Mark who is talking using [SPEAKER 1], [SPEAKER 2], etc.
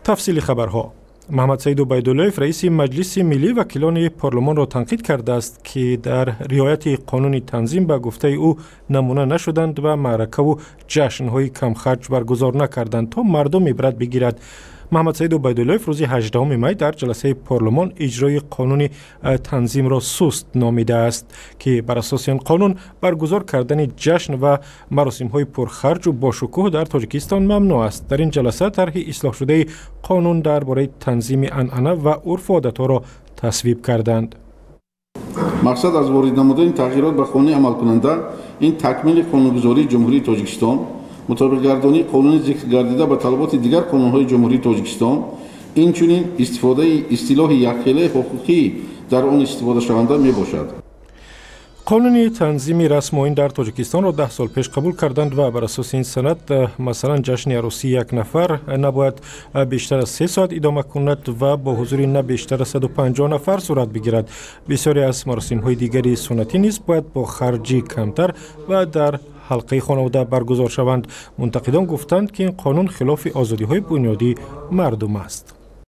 [SPEAKER 1] تفصیل خبرها. محمد سعید عبیداللهیف رئیس مجلس ملی وکیلان پارلمان را تنقید کرده است که در رعایت قانون تنظیم به گفته او نمونه نشدند و معرکه و جشن‌های کم خرج برگزار نکردند تا مردم عبرت بگیرد. محمد سعید عبیداللهیف روز 18 می در جلسه پارلمان اجرای قانون تنظیم را سست نامیده است که بر اساس این قانون برگزار کردن جشن و مراسم‌های پرخرج و باشکوه در تاجیکستان ممنوع است. در این جلسه طرح اصلاح شده قانون درباره تنظیم عنعنه و عرف و عادت‌ها را تصویب کردند.
[SPEAKER 2] مقصد از وارد نمودن تغییرات به قانون عمل کننده این تکمیل قانونگذاری جمهوری تاجیکستان، مطابق گردانی قانون ذکر گردیده به طلبات دیگر قانون‌های جمهوری تاجیکستان، اینچنین استفاده اصطلاح یکخیله حقوقی در آن استفاده شونده میباشد.
[SPEAKER 1] قانون تنظیم رسم آیین در تاجیکستان را 10 سال پیش قبول کردند و بر اساس این سند مثلا جشن عروسی یک نفر نباید بیشتر از 3 ساعت ادامه کند و با حضور نه بیشتر از 150 نفر صورت بگیرد. بسیاری از مراسم‌های دیگری سنتی نیز باید با خرجی کمتر و در حلقه خانواده برگزار شوند. منتقدان گفتند که این قانون خلاف آزادی‌های بنیادی مردم است.